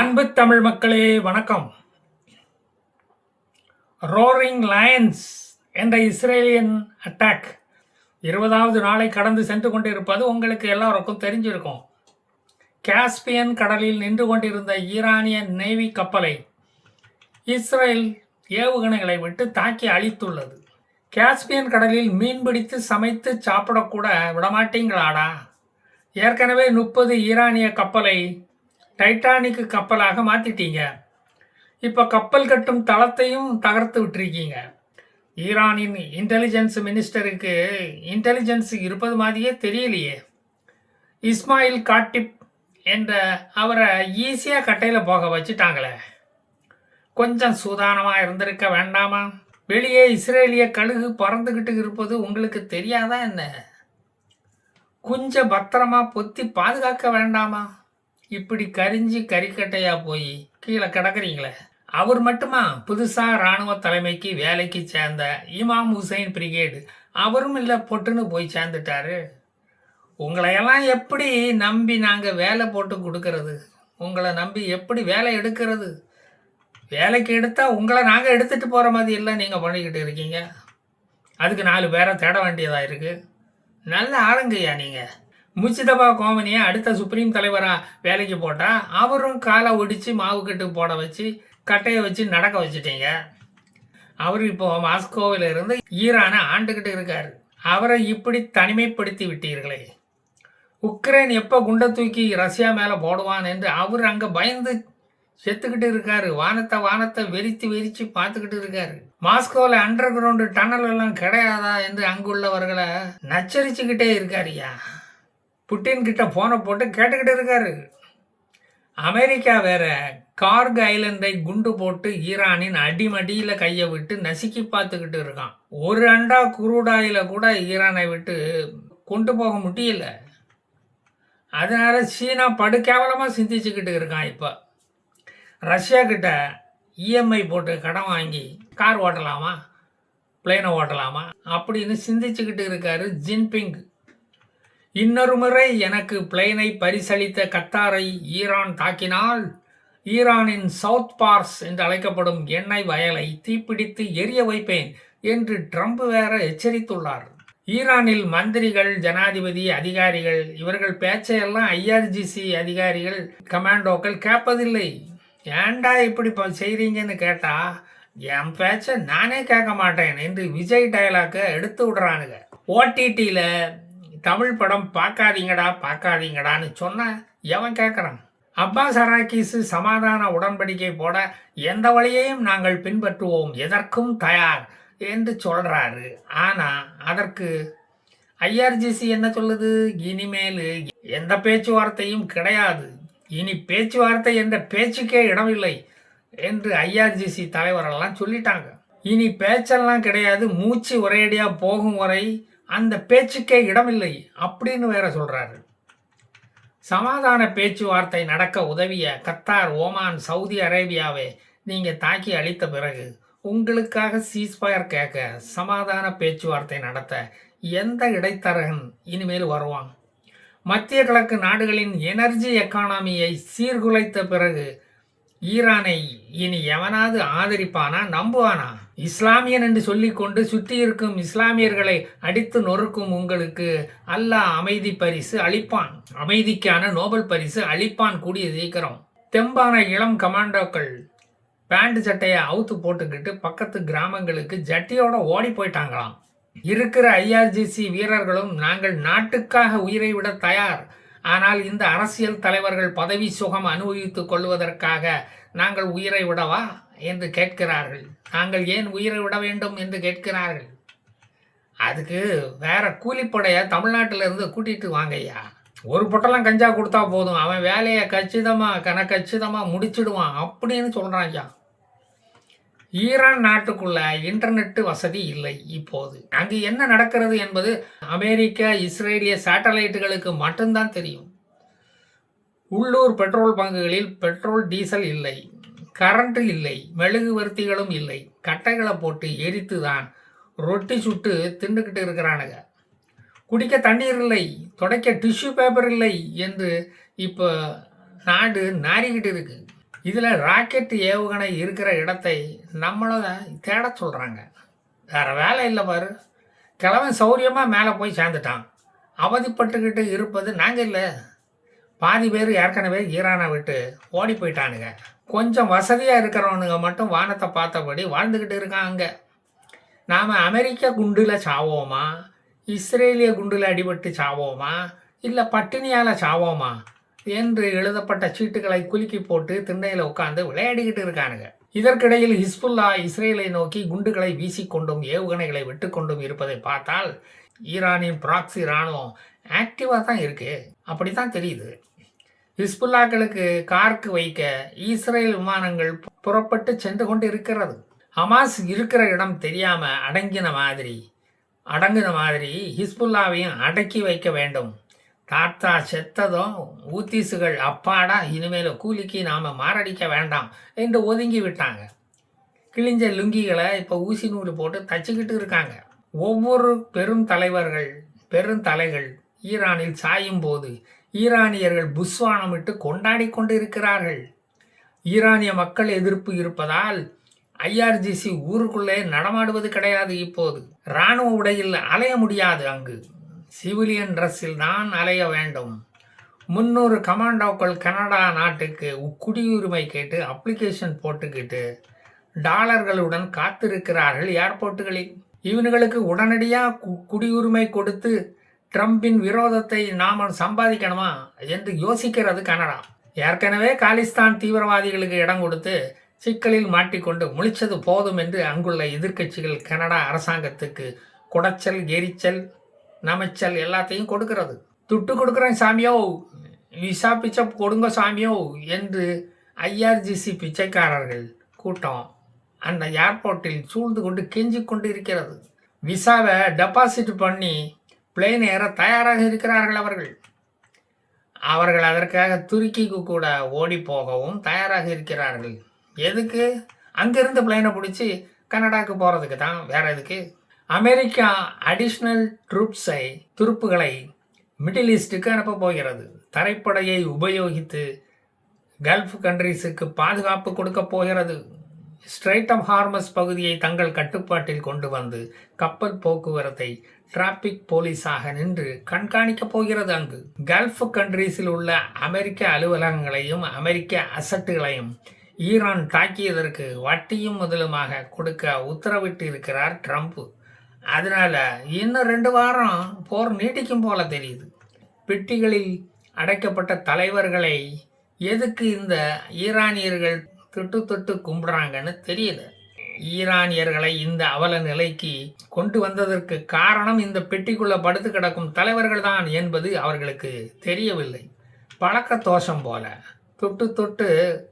அன்பு தமிழ் மக்களே வணக்கம். ரோரிங் லயன்ஸ் என்ற இஸ்ரேலியன் அட்டாக் 20வது நாளை கடந்து சென்று கொண்டிருப்பது உங்களுக்கு எல்லாருக்கும் தெரிஞ்சிருக்கும். காஸ்பியன் கடலில் நின்று கொண்டிருந்த ஈரானிய நேவி கப்பலை இஸ்ரேல் ஏவுகணைகளை விட்டு தாக்கி அழித்துள்ளது. காஸ்பியன் கடலில் மீன்பிடித்து சமைத்து சாப்பிடக்கூட விடமாட்டீங்களாடா? ஏற்கனவே 30 ஈரானிய கப்பலை டைட்டானிக் கப்பலாக மாற்றிட்டீங்க. இப்போ கப்பல் கட்டும் தளத்தையும் தகர்த்து விட்டுருக்கீங்க. ஈரானின் இன்டெலிஜென்ஸ் மினிஸ்டருக்கு இன்டெலிஜென்ஸ் இருப்பது மாதிரியே தெரியலையே. இஸ்மாயில் காட்டிப் என்ற அவரை ஈஸியாக கட்டையில் போக வச்சுட்டாங்களே. கொஞ்சம் சூதானமாக இருந்திருக்க வேண்டாமா? வெளியே இஸ்ரேலிய கழுகு பறந்துக்கிட்டு இருப்பது உங்களுக்கு தெரியாதா என்ன? கொஞ்சம் பத்திரமா பொத்தி பாதுகாக்க வேண்டாமா? இப்படி கரிஞ்சு கறிக்கட்டையா போய் கீழே கிடக்குறீங்களே. அவர் மட்டுமா புதுசாக இராணுவ தலைமைக்கு வேலைக்கு சேர்ந்த இமாம் ஹுசைன் பிரிகேடு அவரும் இல்லை பொட்டுன்னு போய் சேர்ந்துட்டாரு. உங்களையெல்லாம் எப்படி நம்பி நாங்கள் வேலை போட்டு கொடுக்கறது? உங்களை நம்பி எப்படி வேலை எடுக்கிறது? வேலைக்கு எடுத்தால் உங்களை நாங்கள் எடுத்துகிட்டு போகிற மாதிரி இல்லை நீங்கள் பண்ணிக்கிட்டு இருக்கீங்க. அதுக்கு 4 பேரை தேட வேண்டியதாக இருக்குது. நல்ல ஆளுங்கய்யா நீங்கள். முச்சிதபா கோமனியை அடுத்த சுப்ரீம் தலைவராக வேலைக்கு போட்டால் அவரும் காலை ஒடிச்சு மாவு கட்டு போட வச்சு கட்டையை வச்சு நடக்க வச்சுட்டீங்க. அவர் இப்போ மாஸ்கோவில் இருந்து ஈரானை ஆண்டுக்கிட்டு இருக்கார். அவரை இப்படி தனிமைப்படுத்தி விட்டீர்களே. உக்ரைன் எப்போ குண்டை தூக்கி ரஷ்யா மேலே போடுவான் என்று அவர் அங்கே பயந்து செத்துக்கிட்டு இருக்காரு. வானத்தை வெறிச்சு பார்த்துக்கிட்டு இருக்காரு. மாஸ்கோவில் அண்டர் கிரவுண்டு டனல் எல்லாம் கிடையாதா என்று அங்குள்ளவர்களை நச்சரிச்சுக்கிட்டே இருக்காருயா. புட்டின் கிட்ட போனை போட்டு கேட்டுக்கிட்டு இருக்காரு. அமெரிக்கா வேற கார்க் ஐலண்டை குண்டு போட்டு ஈரானின் அடிமடியில் கையை விட்டு நசுக்கி பார்த்துக்கிட்டு இருக்கான். ஒரு அண்டா குரூடாயில கூட ஈரானை விட்டு கொண்டு போக முடியல. அதனால சீனா படுகேவலமாக சிந்திச்சுக்கிட்டு இருக்கான். இப்போ ரஷ்யா கிட்ட இஎம்ஐ போட்டு கடன் வாங்கி கார் ஓட்டலாமா, பிளேனை ஓட்டலாமா அப்படின்னு சிந்திச்சுக்கிட்டு இருக்காரு ஜின்பிங். இன்னொரு முறை எனக்கு பிளேனை பரிசளித்த கத்தாரை ஈரான் தாக்கினால் ஈரானின் சவுத் பார்ஸ் என்று அழைக்கப்படும் எண்ணெய் வயலை தீப்பிடித்து எரிய வைப்பேன் என்று ட்ரம்ப் வேற எச்சரித்துள்ளார். ஈரானில் மந்திரிகள், ஜனாதிபதி, அதிகாரிகள் இவர்கள் பேச்சையெல்லாம் ஐஆர்ஜிசி அதிகாரிகள், கமாண்டோக்கள் கேட்பதில்லை. ஏண்டா இப்படி செய்கிறீங்கன்னு கேட்டால் என் பேச்சை நானே கேட்க மாட்டேன் என்று விஜய் டயலாக்கை எடுத்து விடுறானுங்க. ஓடிடியில் தமிழ் படம் பார்க்காதீங்கடான்னு சொன்ன எவன் கேட்குறான்? அப்பாஸ் அராக்கிஸ் சமாதான உடன்படிக்கை போட எந்த வழியையும் நாங்கள் பின்பற்றுவோம், எதற்கும் தயார் என்று சொல்கிறாரு. ஆனால் அதற்கு ஐஆர்ஜிசி என்ன சொல்லுது? இனிமேல் எந்த பேச்சுவார்த்தையும் கிடையாது, இனி பேச்சுவார்த்தை என்ற பேச்சுக்கே இடமில்லை என்று ஐஆர்ஜிசி தலைவரெல்லாம் சொல்லிட்டாங்க. இனி பேச்செல்லாம் கிடையாது, மூச்சு ஒரேடியாக போகும் வரை அந்த பேச்சுக்கே இடமில்லை அப்படின்னு வேற சொல்றாரு. சமாதான பேச்சுவார்த்தை நடக்க உதவிய கத்தார், ஓமான், சவுதி அரேபியாவை நீங்க தாக்கி அழித்த பிறகு உங்களுக்காக சீஸ்ஃபயர் கேட்க, சமாதான பேச்சுவார்த்தை நடத்த எந்த இடைத்தரகன் இனிமேல் வருவான்? மத்திய கிழக்கு நாடுகளின் எனர்ஜி எக்கானமியை சீர்குலைத்த பிறகு ஈரானை இனி எவனாவது ஆதரிப்பானா, நம்புவானா? இஸ்லாமியன் என்று சொல்லிக்கொண்டு சுற்றி இருக்கும் இஸ்லாமியர்களை அடித்து நொறுக்கும் உங்களுக்கு அல்லாஹ் அமைதி பரிசு அளிப்பான். அமைதிக்கான நோபல் பரிசு அளிப்பான் கூடிய சீக்கிரம். தெம்பான இளம் கமாண்டோக்கள் பேண்ட் சட்டையை அவுத்து போட்டுக்கிட்டு பக்கத்து கிராமங்களுக்கு ஜட்டியோட ஓடி போயிட்டாங்களாம். இருக்கிற ஐஆர்ஜிசி வீரர்களும் நாங்கள் நாட்டுக்காக உயிரை விட தயார், ஆனால் இந்த அரசியல் தலைவர்கள் பதவி சுகம் அனுபவித்துக் கொள்வதற்காக நாங்கள் உயிரை விடவா என்று கேட்கிறார்கள். நாங்கள் ஏன் உயிரை விட வேண்டும் என்று கேட்கிறார்கள். அதுக்கு வேற கூலிப்படையை தமிழ்நாட்டிலிருந்து கூட்டிட்டு வாங்கய்யா. ஒரு பொட்டெல்லாம் கஞ்சா கொடுத்தா போதும், அவன் வேலையை கச்சிதமாக முடிச்சிடுவான் அப்படின்னு சொல்கிறான். ஈரான் நாட்டுக்குள்ள இன்டர்நெட் வசதி இல்லை. இப்போது அங்கு என்ன நடக்கிறது என்பது அமெரிக்க, இஸ்ரேலிய சேட்டலைட்டுகளுக்கு மட்டும்தான் தெரியும். உள்ளூர் பெட்ரோல் பங்குகளில் பெட்ரோல், டீசல் இல்லை, கரண்ட் இல்லை, மெழுகுவர்த்திகளும் இல்லை. கட்டைகளை போட்டு எரித்து தான் ரொட்டி சுட்டு தின்னுக்கிட்டு இருக்கிறானுங்க. குடிக்க தண்ணீர் இல்லை, துடைக்க டிஷ்யூ பேப்பர் இல்லை என்று இப்போ நாடு நாரிக்கிட்டு இருக்கு. இதில் ராக்கெட் ஏவுகணை இருக்கிற இடத்தை நம்மளை தேட சொல்கிறாங்க. வேறு வேலை இல்லை பாரு. கிழவன் சௌரியமாக மேலே போய் சேர்ந்துட்டான். அவதிப்பட்டுக்கிட்டு இருப்பது நாங்கள் இல்லை. பாதி பேர் ஏற்கனவே ஈரானை விட்டு ஓடி போயிட்டானுங்க. கொஞ்சம் வசதியாக இருக்கிறவனுங்க மட்டும் வானத்தை பார்த்தபடி வாழ்ந்துக்கிட்டு இருக்காங்க. நாம் அமெரிக்க குண்டில் சாவோமா, இஸ்ரேலிய குண்டில் அடிபட்டு சாவோமா, இல்லை பட்டினியால் சாவோமா என்று எழுதப்பட்ட சீட்டுகளை குலுக்கி போட்டு திண்ணையில் உட்காந்து விளையாடிக்கிட்டு இருக்கானுங்க. இதற்கிடையில் ஹிஸ்புல்லா இஸ்ரேலை நோக்கி குண்டுகளை வீசிக்கொண்டும் ஏவுகணைகளை விட்டுக்கொண்டும் இருப்பதை பார்த்தால் ஈரானின் ப்ராக்சி இராணுவம் ஆக்டிவாக தான் இருக்கு. அப்படி தான் தெரியுது. ஹிஸ்புல்லாக்களுக்கு கார்க்கு வைக்க இஸ்ரேல் விமானங்கள் புறப்பட்டு சென்று கொண்டு இருக்கிறது. ஹமாஸ் இருக்கிற இடம் தெரியாம அடங்கின மாதிரி ஹிஸ்புல்லாவையும் அடக்கி வைக்க வேண்டும். தாத்தா செத்ததும் ஊத்திசுகள் அப்பாடா, இனிமேல் கூலிக்கு நாம் மாரடிக்க வேண்டாம் என்று ஒதுங்கி விட்டாங்க. கிழிஞ்ச லுங்கிகளை இப்போ ஊசி நூல் போட்டு தச்சுக்கிட்டு இருக்காங்க. ஒவ்வொரு பெருந்தலைகள் ஈரானில் சாயும் போது ஈரானியர்கள் புஸ்வானமிட்டு கொண்டாடி கொண்டு இருக்கிறார்கள். ஈரானிய மக்கள் எதிர்ப்பு இருப்பதால் ஐஆர்ஜிசி ஊருக்குள்ளே நடமாடுவது கிடையாது. இப்போது இராணுவ உடையில் அலைய முடியாது. அங்கு சிவிலியன் ட்ரெஸ்ஸில் தான் அலைய வேண்டும். 300 கமாண்டோக்கள் கனடா நாட்டுக்கு குடியுரிமை கேட்டு அப்ளிகேஷன் போட்டுக்கிட்டு டாலர்களுடன் காத்திருக்கிறார்கள் ஏர்போர்ட்டுகளில். இவனுங்களுக்கு உடனடியாக குடியுரிமை கொடுத்து ட்ரம்பின் விரோதத்தை நாம் சம்பாதிக்கணுமா என்று யோசிக்கிறது கனடா. ஏற்கனவே காலிஸ்தான் தீவிரவாதிகளுக்கு இடம் கொடுத்து சிக்கலில் மாட்டிக்கொண்டு முழிச்சது போதும் என்று அங்குள்ள எதிர்க்கட்சிகள் கனடா அரசாங்கத்துக்கு குடைச்சல், எரிச்சல், நமைச்சல் எல்லாத்தையும் கொடுக்கிறது. துட்டு கொடுக்குறேன் சாமியோ, விசா பிச்சை கொடுங்க சாமியோ என்று ஐஆர்ஜிசி பிச்சைக்காரர்கள் கூட்டம் அந்த ஏர்போர்ட்டில் சூழ்ந்து கொண்டு கெஞ்சி கொண்டு இருக்கிறது. விசாவை டெபாசிட் பண்ணி பிளேன் ஏற தயாராக இருக்கிறார்கள் அவர்கள் அதற்காக துருக்கிக்கு கூட ஓடி போகவும் தயாராக இருக்கிறார்கள். எதுக்கு? அங்கிருந்து பிளேனை பிடிச்சி கனடாவுக்கு போகிறதுக்கு தான், வேற எதுக்கு? அமெரிக்கா அடிஷ்னல் துருப்புகளை மிடில் ஈஸ்டுக்கு அனுப்ப போகிறது. தரைப்படையை உபயோகித்து கல்ஃப் கண்ட்ரீஸுக்கு பாதுகாப்பு கொடுக்க போகிறது. ஸ்ட்ரைட் ஆஃப் ஹார்மஸ் பகுதியை தங்கள் கட்டுப்பாட்டில் கொண்டு வந்து கப்பல் போக்குவரத்தை டிராபிக் போலீஸாக நின்று கண்காணிக்கப் போகிறது. அங்கு கல்ஃப் கண்ட்ரீஸில் உள்ள அமெரிக்க அலுவலகங்களையும் அமெரிக்க அசட்டுகளையும் ஈரான் தாக்கியதற்கு வட்டியும் முதலுமாக கொடுக்க உத்தரவிட்டு இருக்கிறார் ட்ரம்ப். அதனால இன்னும் 2 வாரம் போர் நீடிக்கும் போல தெரியுது. பெட்டிகளில் அடைக்கப்பட்ட தலைவர்களை எதுக்கு இந்த ஈரானியர்கள் தொட்டு கும்பிடுறாங்கன்னு தெரியல. ஈரானியர்களை இந்த அவல நிலைக்கு கொண்டு வந்ததற்கு காரணம் இந்த பெட்டிக்குள்ள படுத்து கிடக்கும் தலைவர்கள் தான் என்பது அவர்களுக்கு தெரியவில்லை. பழக்க தோஷம் போல தொட்டு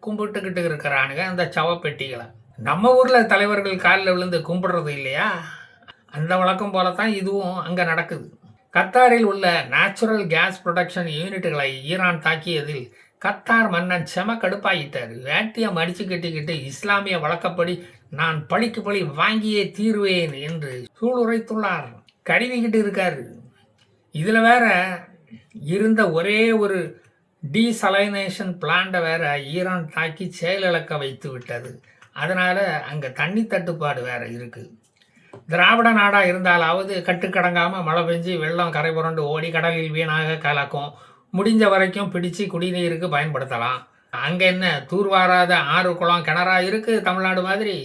கும்பிட்டுக்கிட்டு இருக்கிறானுங்க அந்த சவப்பெட்டிகளை. நம்ம ஊரில் தலைவர்கள் காலில் விழுந்து கும்பிடுறது இல்லையா? அந்த வழக்கம் போல தான் இதுவும் அங்கே நடக்குது. கத்தாரில் உள்ள நேச்சுரல் கேஸ் ப்ரொடக்ஷன் யூனிட்டுகளை ஈரான் தாக்கியதில் கத்தார் மன்னன் செம கடுப்பாயிட்டார். வேட்டியை மடிச்சு கட்டிக்கிட்டு இஸ்லாமிய வழக்கப்படி நான் பழிக்கு பழி வாங்கியே தீர்வேன் என்று சூளுரைத்துள்ளார். கருவிக்கிட்டு இருக்காரு. இதில் வேற இருந்த ஒரே ஒரு டீசலைனேஷன் பிளான்ட்டை வேற ஈரான் தாக்கி செயலிழக்க வைத்து விட்டது. அதனால் அங்கே தண்ணி தட்டுப்பாடு வேற இருக்குது. திராவிட நாடாக இருந்தாலாவது கட்டுக்கடங்காமல் மழை பெஞ்சு வெள்ளம் கரை புரண்டு ஓடி கடலில் வீணாக கலக்கும். முடிஞ்ச வரைக்கும் பிடிச்சு குடிநீருக்கு பயன்படுத்தலாம். அங்கே என்ன தூர்வாராத ஆறு குளம் கிணறா இருக்குது தமிழ்நாடு மாதிரி?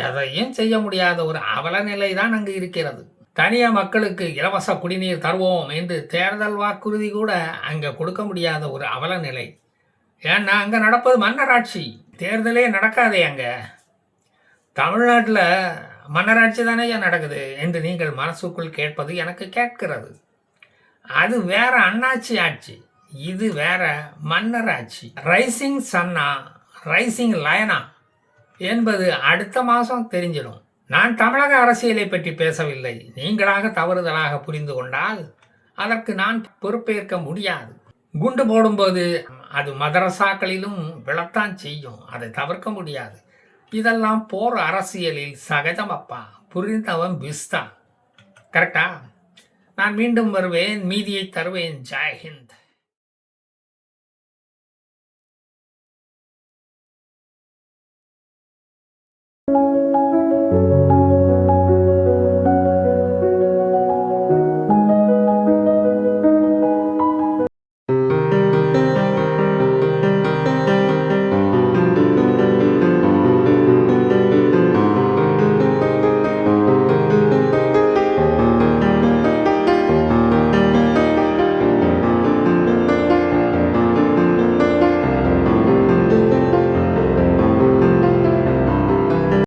எதையும் செய்ய முடியாத ஒரு அவல நிலை தான் அங்கு இருக்கிறது. தனியார் மக்களுக்கு இலவச குடிநீர் தருவோம் என்று தேர்தல் வாக்குறுதி கூட அங்கே கொடுக்க முடியாத ஒரு அவல நிலை. ஏன்னா அங்கே நடப்பது மன்னராட்சி. தேர்தலே நடக்காதே அங்கே. தமிழ்நாட்டில் மன்னராட்சி தானே நடக்குது என்று நீங்கள் மனசுக்குள் கேட்பது எனக்கு கேட்கிறது. அது வேற அண்ணாச்சி ஆட்சி, இது வேற மன்னராட்சி. ரைசிங் சன்னா ரைசிங் லயனா என்பது அடுத்த மாதம் தெரிஞ்சிடும். நான் தமிழக அரசியலை பற்றி பேசவில்லை. நீங்களாக தவறுதலாக புரிந்து கொண்டால் அதற்கு நான் பொறுப்பேற்க முடியாது. குண்டு போடும்போது அது மதரசாக்களிலும் விழத்தான் செய்யும். அதை தவிர்க்க முடியாது. இதெல்லாம் போர் அரசியலில் சகஜமப்பா. புரிந்தவன் பிஸ்தான். கரெக்டா? நான் மீண்டும் வருவேன், மீதியை தருவேன். ஜெய் ஹிந்த்.